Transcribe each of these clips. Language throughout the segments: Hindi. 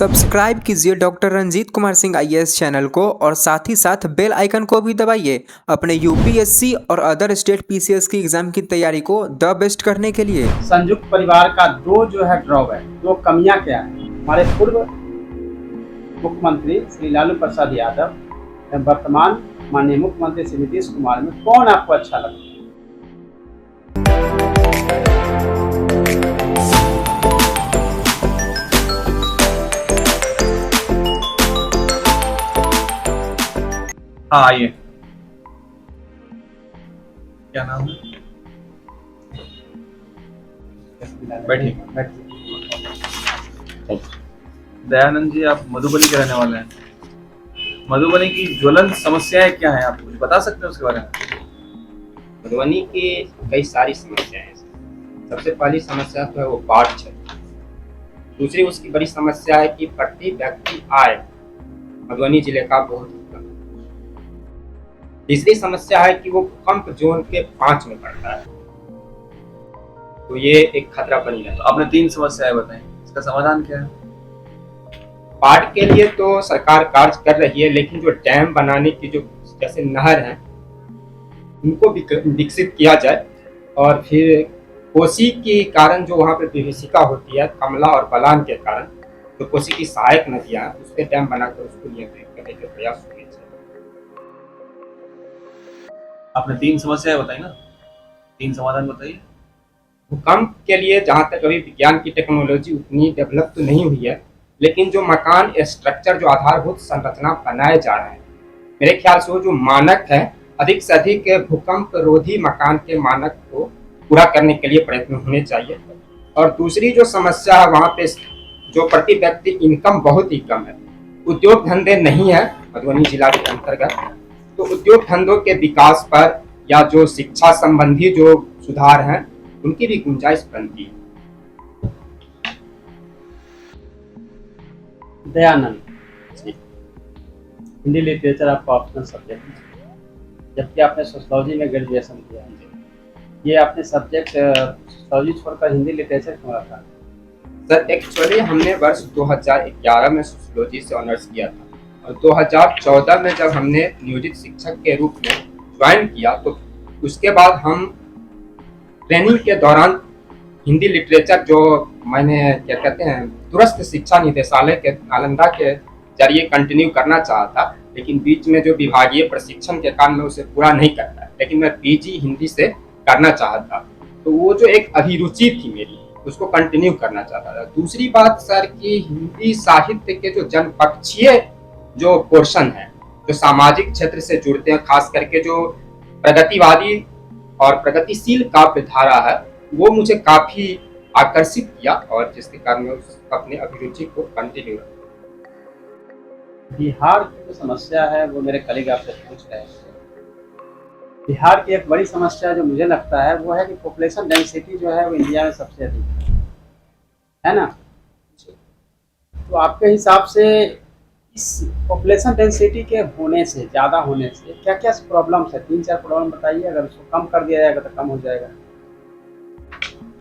सब्सक्राइब कीजिए doctor Ranjit Kumar Singh IAS channel को और साथ ही साथ बेल आइकन को भी दबाइए अपने यूपीएससी और अदर स्टेट पीसीएस की एग्जाम की तैयारी को द बेस्ट करने के लिए। संयुक्त परिवार का दो जो है ड्रॉबैक, दो कमियां क्या है? हमारे पूर्व मुख्यमंत्री श्री लालू प्रसाद यादव एवं वर्तमान माननीय मुख्यमंत्री श्री नीतीश कुमार में कौन आपको अच्छा लगता है? हाँ आइए। क्या नाम है? बैठिए। दयानंद जी, आप मधुबनी के रहने वाले हैं। मधुबनी की ज्वलंत समस्याएं क्या है, आप कुछ बता सकते हैं उसके बारे में? मधुबनी की कई सारी समस्याएं हैं। सबसे पहली समस्या तो है वो बाढ़ क्षेत्र। दूसरी उसकी बड़ी समस्या है कि प्रति व्यक्ति आय मधुबनी जिले का बहुत कम। तीसरी समस्या है कि वो भूकंप जोन के 5 में पड़ता है, तो ये एक खतरा बनी है। तो आपने 3 समस्याएं बताई, इसका समाधान क्या है? बाढ़ के लिए तो सरकार कार्य कर रही है, लेकिन जो डैम बनाने की जो जैसे नहर है उनको विकसित किया जाए, और फिर कोसी के कारण जो वहाँ पे विभीषिका होती है कमला और बलान के कारण, तो कोसी की सहायक नदियाँ उस पर डैम बनाकर उसको नियंत्रित करने के प्रयास होने चाहिए। आपने 3 समस्याएं बताई ना, 3 समाधान बताइए। भूकंप के लिए जहाँ तक अभी विज्ञान की टेक्नोलॉजी उतनी डेवलप तो नहीं हुई है, लेकिन जो मकान स्ट्रक्चर जो आधारभूत संरचना बनाए जा रहे हैं, मेरे ख्याल से वो जो मानक है अधिक से अधिक भूकंप रोधी मकान के मानक को पूरा करने के लिए प्रयत्न होने चाहिए। और दूसरी जो समस्या है वहाँ पे जो प्रति व्यक्ति इनकम बहुत ही कम है, उद्योग धंधे नहीं है मधुबनी जिला के अंतर्गत, तो उद्योग धंधों के विकास पर या जो शिक्षा संबंधी जो सुधार हैं उनकी भी गुंजाइश बनती है। दयानंद जी, हिंदी लिटरेचर आपका ऑप्शनल सब्जेक्ट है, जबकि आपने सोशियोलॉजी में ग्रेजुएशन किया है। ये आपने सब्जेक्ट सोशियोलॉजी छोड़कर हिंदी लिटरेचर क्यों रखा? सर एक्चुअली हमने वर्ष 2011 में सोशियोलॉजी से ऑनर्स किया था, और 2014 में जब हमने नियोजित शिक्षक के रूप में ज्वाइन किया, तो उसके बाद हम ट्रेनिंग के दौरान हिंदी लिटरेचर जो मैंने क्या कहते हैं दूरस्थ शिक्षा निदेशालय के नालंदा के जरिए कंटिन्यू करना चाहा था, लेकिन बीच में जो विभागीय प्रशिक्षण के कारण मैं उसे पूरा नहीं कर पाया, लेकिन मैं पीजी हिंदी से करना चाहता, तो वो जो एक अभिरुचि थी मेरी उसको कंटिन्यू करना चाहता था। दूसरी बात सर कि हिंदी साहित्य के जो जनपक्षीय जो पोर्शन है, जो सामाजिक क्षेत्र से जुड़ते हैं, खास करके जो प्रगतिवादी और प्रगतिशील काव्य धारा है, वो मुझे काफी आकर्षित किया, और जिसके कारण मैं अपने अभिरुचि को कंटिन्यू रखा। बिहार की जो समस्या है वो मेरे कलीग आपसे पूछ रहे हैं। बिहार की एक बड़ी समस्या जो मुझे लगता है वो है कि पॉपुलेशन डेंसिटी जो है वो इंडिया में सबसे अधिक है ना? तो आपके हिसाब से इस पॉपुलेशन डेंसिटी के होने से, ज़्यादा होने से क्या क्या प्रॉब्लम्स है? 3-4 प्रॉब्लम बताइए, अगर उसको कम कर दिया जाएगा तो कम हो जाएगा।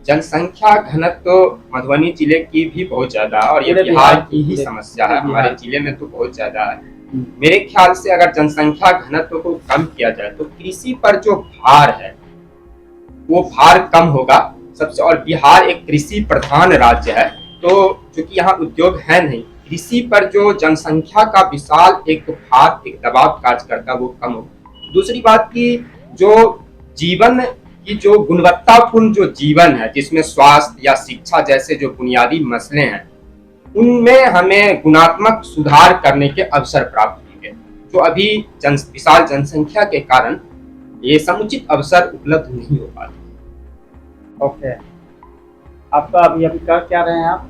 जनसंख्या घनत्व तो मधुबनी जिले की भी बहुत ज्यादा, और ये बिहार की ही समस्या है, हमारे जिले में तो बहुत ज्यादा है। मेरे ख्याल से अगर जनसंख्या घनत्व को कम किया जाए तो कृषि पर जो भार है वो भार कम होगा सबसे, और बिहार एक कृषि प्रधान राज्य है, तो चूंकि यहाँ उद्योग है नहीं, कृषि पर जो जनसंख्या का विशाल एक भार, एक दबाव कार्य करता है वो कम हो। दूसरी बात की जो जीवन की जो गुणवत्तापूर्ण जो जीवन है, जिसमें स्वास्थ्य या शिक्षा जैसे जो बुनियादी मसले हैं, उनमें हमें गुणात्मक सुधार करने के अवसर प्राप्त होंगे, जो अभी विशाल जनसंख्या के कारण ये समुचित अवसर उपलब्ध नहीं हो पाते। ओके, आपका अभी कर क्या रहे हैं आप?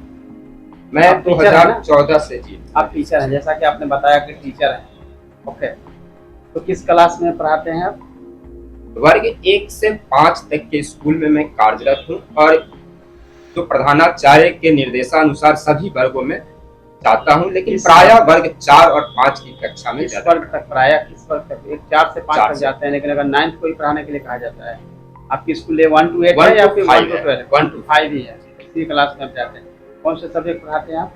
मैं 2014 से जी। आप टीचर हैं, जैसा कि आपने बताया कि टीचर हैं। ओके, तो किस क्लास में पढ़ाते हैं आप? वर्ग 1 से 5 तक के स्कूल में मैं कार्यरत हूँ, और जो प्रधानाचार्य के निर्देशानुसार सभी वर्गों में जाता हूँ, लेकिन प्रायः वर्ग 4 और 5 की कक्षा में जाता वर्ग तक प्रायः किस वर्ग तक? 4 से 5 तक जाते हैं, लेकिन अगर 9th को ही पढ़ाने के लिए कहा जाता है। आपकी स्कूल 1 to 8 है या फिर 1 to 12? 1 to 5 ही है, इसी क्लास में आप जाते हैं। कौन से सब्जेक्ट पढ़ाते हैं आप?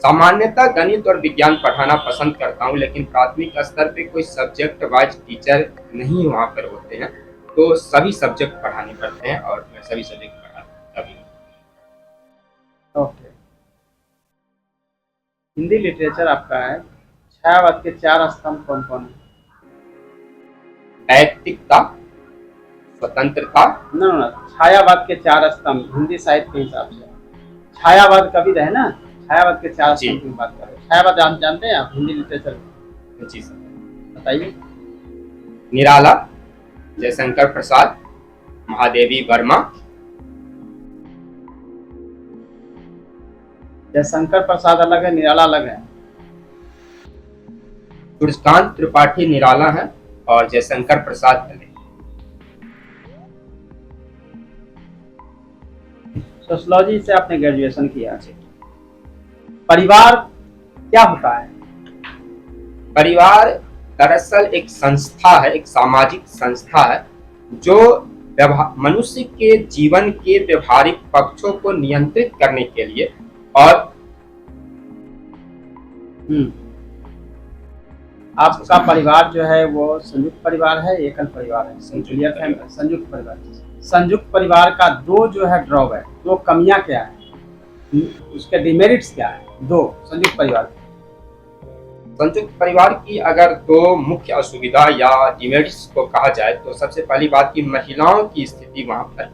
सामान्यतः गणित और विज्ञान पढ़ाना पसंद करता हूँ, लेकिन प्राथमिक स्तर पे कोई सब्जेक्ट वाइज टीचर नहीं वहाँ पर होते हैं, तो सभी सब्जेक्ट पढ़ाने पड़ते हैं और मैं सभी सब्जेक्ट पढ़ाता भी हूँ। ओके। हिंदी लिटरेचर आपका है, छायावाद के 4 स्तंभ कौन कौन है? नैतिकता, स्वतंत्रता, ना, छायावाद के 4 स्तंभ हिंदी साहित्य के हिसाब से। छायावाद कवि रहे ना, छायावाद के 4 जी। स्तंभ की बात कर रहे हैं। छायावाद आप जानते हैं आप हिंदी लिटरेचर में? जी सर। बताइए। निराला, जयशंकर प्रसाद, महादेवी वर्मा। जयशंकर प्रसाद अलग है, निराला अलग है। सूर्यकांत त्रिपाठी निराला है और जयशंकर प्रसाद अलग। सोशियोलॉजी से आपने ग्रेजुएशन किया। परिवार क्या होता है? परिवार दरअसल एक संस्था है, एक सामाजिक संस्था है जो मनुष्य के जीवन के व्यवहारिक पक्षों को नियंत्रित करने के लिए और आपका परिवार जो है वो संयुक्त परिवार है, एकल परिवार है? संयुक्त परिवार। संयुक्त परिवार का 2 जो है ड्रॉबैक, 2 कमियां क्या है, उसके डिमेरिट्स क्या है? 2 संयुक्त परिवार। संयुक्त परिवार की अगर 2 मुख्य असुविधा या डिमेरिट्स को कहा जाए तो सबसे पहली बात की महिलाओं की स्थिति वहां पर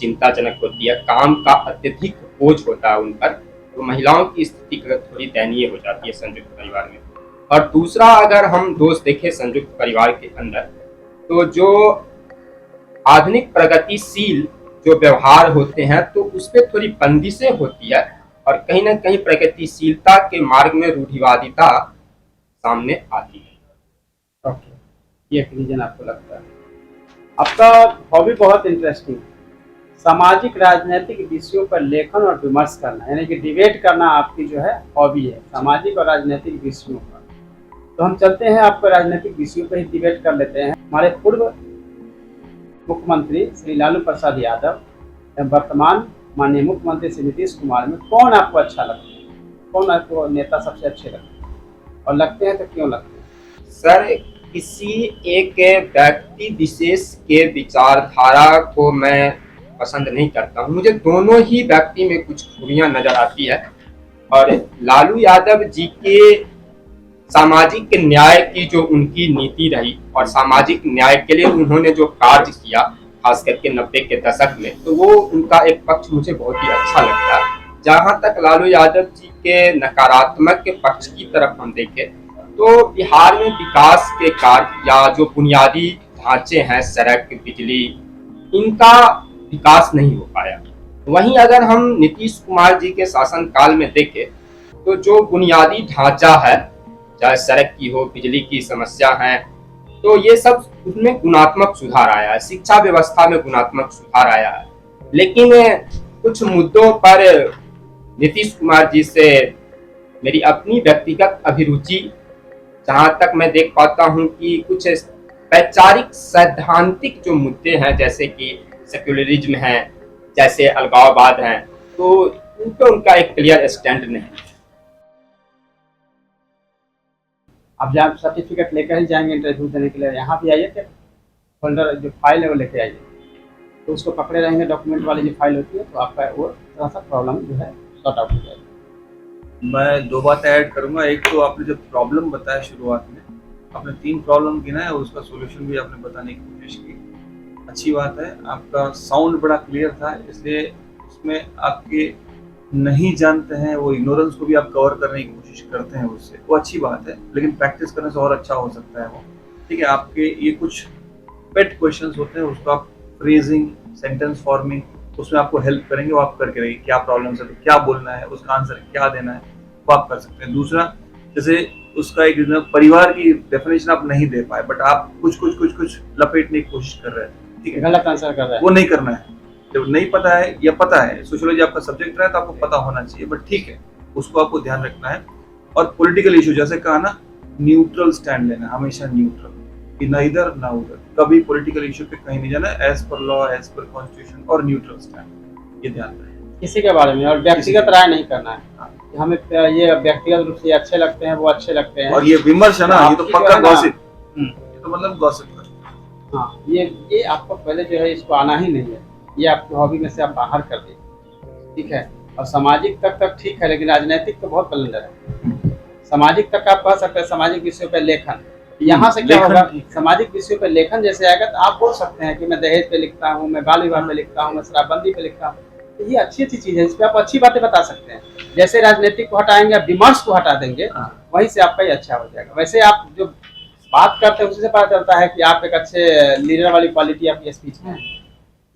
चिंताजनक होती है, काम का अत्यधिक बोझ होता है उन पर, तो महिलाओं की स्थिति थोड़ी दयनीय हो जाती है संयुक्त परिवार में। और दूसरा अगर हम दोष देखें संयुक्त परिवार के अंदर, तो जो आधुनिक प्रगतिशील जो व्यवहार होते हैं तो उसपे थोड़ी बंदिशें होती है और कहीं ना कहीं प्रगतिशीलता के मार्ग में रूढ़िवादिता सामने आती है। ओके, ये एक रीजन आपको लगता है। आपका हॉबी बहुत इंटरेस्टिंग है, सामाजिक राजनीतिक विषयों पर लेखन और विमर्श करना, यानी कि डिबेट करना आपकी जो है हॉबी है, सामाजिक और राजनीतिक विषयों पर। तो हम चलते हैं, आपको राजनीतिक विषयों पर ही डिबेट कर लेते हैं। हमारे पूर्व मुख्यमंत्री श्री लालू प्रसाद यादव वर्तमान माननीय मुख्यमंत्री श्री नीतीश कुमार में कौन आपको अच्छा लगता है? कौन आपको नेता सबसे अच्छे लगते हैं, और लगते हैं तो क्यों लगते हैं? सर, किसी एक व्यक्ति विशेष के विचारधारा को मैं पसंद नहीं करता हूँ, मुझे दोनों ही व्यक्ति में कुछ खूबियां नजर आती है। और लालू यादव जी के सामाजिक न्याय की जो उनकी नीति रही और सामाजिक न्याय के लिए उन्होंने जो कार्य किया खास करके 90 के दशक में, तो वो उनका एक पक्ष मुझे बहुत ही अच्छा लगता है। जहां तक लालू यादव जी के नकारात्मक के पक्ष की तरफ हम देखें तो बिहार में विकास के कार्य या जो बुनियादी ढांचे हैं, सड़क, बिजली, इनका विकास नहीं हो पाया। वहीं अगर हम नीतीश कुमार जी के शासनकाल में देखें तो जो बुनियादी ढांचा है, चाहे सड़क की हो, बिजली की समस्या है, तो ये सब उसमें गुणात्मक सुधार आया है, शिक्षा व्यवस्था में गुणात्मक सुधार आया है। लेकिन कुछ मुद्दों पर नीतीश कुमार जी से मेरी अपनी व्यक्तिगत अभिरुचि, जहां तक मैं देख पाता हूं कि कुछ वैचारिक सैद्धांतिक जो मुद्दे हैं, जैसे कि सेक्युलरिज्म है, जैसे अलगाववाद है, तो उन पर उनका एक क्लियर स्टैंड नहीं। आप जब सर्टिफिकेट लेकर ही जाएंगे इंटरव्यू देने के लिए, यहाँ भी आइए, क्या फोल्डर जो फाइल है वो लेके आइए, तो उसको पकड़े रहेंगे, डॉक्यूमेंट वाली जो फाइल होती है, तो आपका वो थोड़ा सा प्रॉब्लम जो है सॉर्ट आउट हो जाएगी। मैं 2 बातें ऐड करूंगा। एक तो आपने जब प्रॉब्लम बताया शुरुआत में, आपने 3 प्रॉब्लम गिना है और उसका सोल्यूशन भी आपने बताने की कोशिश की, अच्छी बात है। आपका साउंड बड़ा क्लियर था, इसलिए उसमें आपके नहीं जानते हैं वो इग्नोरेंस को भी आप कवर करने की कोशिश करते हैं, उससे वो अच्छी बात है, लेकिन प्रैक्टिस करने से और अच्छा हो सकता है वो। ठीक है, आपके ये कुछ पेट क्वेश्चंस होते हैं, उसको आप फ्रेजिंग, सेंटेंस फॉर्मिंग, उसमें आपको हेल्प करेंगे, वो आप करके रहिए। क्या प्रॉब्लम है, क्या बोलना है, उसका आंसर क्या देना है, वो आप कर सकते हैं। दूसरा, जैसे उसका एक परिवार की डेफिनेशन आप नहीं दे पाए, बट आप कुछ लपेटने की कोशिश कर रहे हैं, ठीक है, गलत आंसर कर रहे हैं, वो नहीं करना है। जब नहीं पता है या पता है, सोशियोलॉजी आपका सब्जेक्ट रहा है तो आपको पता होना चाहिए, बट ठीक है, उसको आपको ध्यान रखना है। और पॉलिटिकल इशू, जैसे कहा ना, न्यूट्रल स्टैंड लेना, हमेशा न्यूट्रल, कि ना इधर ना उधर, कभी पॉलिटिकल इशू पे कहीं नहीं जाना, as per law, as per constitution, और न्यूट्रल स्टैंड, ये ध्यान रखें किसी के बारे में, और व्यक्तिगत राय नहीं करना है। कि हमें ये व्यक्तिगत रूप से अच्छे लगते हैं, वो अच्छे लगते हैं। और ये विमर्श है ना, ये तो आपकी जो पक्का है ना, गॉसिप, ये तो मतलब गॉसिप है। हाँ, ये आपको पहले जो है इसको आना ही नहीं है, ये आपकी हॉबी में से आप बाहर कर दीजिए, ठीक है। और सामाजिक तक ठीक है, लेकिन राजनीतिक तो बहुत बलंदर है। सामाजिक तक आप कह सकते हैं, सामाजिक विषयों पर लेखन, यहाँ से क्या लेखन होगा, ठीक है। सामाजिक विषयों पर लेखन जैसे आएगा तो आप बोल सकते हैं कि मैं दहेज पे लिखता हूँ, मैं बाल विवाह पे लिखता हूँ, मैं शराबबंदी पे लिखता हूँ। तो ये अच्छी चीज़ है, इस पर आप अच्छी बातें बता सकते हैं। जैसे राजनीतिक को हटाएंगे, आप विमर्श को हटा देंगे, वहीं से आपका ही अच्छा हो जाएगा। वैसे आप जो बात करते हैं उसी से पता चलता है कि आप एक अच्छे लीडर वाली क्वालिटी आपकी स्पीच में है।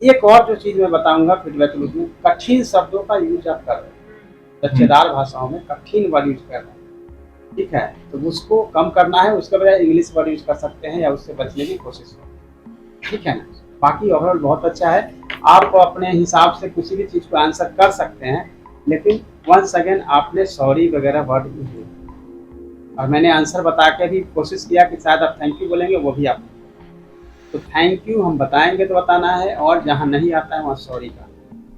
एक और जो चीज़ मैं बताऊंगा फीडबैक के रूप में, कठिन शब्दों का यूज आप कर रहे हैं, लच्छेदार भाषाओं में कठिन वर्ड यूज कर रहे हैं, ठीक है, तो उसको कम करना है। उसके बजाय इंग्लिश वर्ड यूज कर सकते हैं या उससे बचने की कोशिश करें, ठीक है ना। बाकी ओवरऑल बहुत अच्छा है, आप अपने हिसाब से किसी भी चीज़ को आंसर कर सकते हैं, लेकिन वंस अगेन आपने सॉरी वगैरह वर्ड यूज नहीं। और मैंने आंसर बता के भी कोशिश किया कि शायद आप थैंक यू बोलेंगे, वो भी आप, तो थैंक यू हम बताएंगे तो बताना है, और जहाँ नहीं आता है वहाँ सॉरी का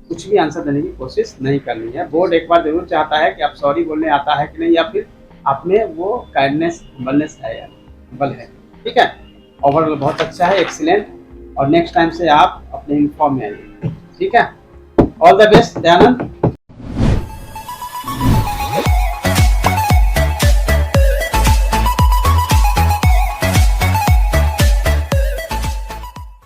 कुछ भी आंसर देने की कोशिश नहीं करनी है। बोर्ड एक बार जरूर चाहता है कि आप सॉरी बोलने आता है कि नहीं, या फिर आप में वो काइंडनेस हम्बलनेस है या हम्बल है, ठीक है। ओवरऑल बहुत अच्छा है, एक्सीलेंट। और नेक्स्ट टाइम से आप अपने यूनिफॉर्म में आइए, ठीक है। All the best Dayanand.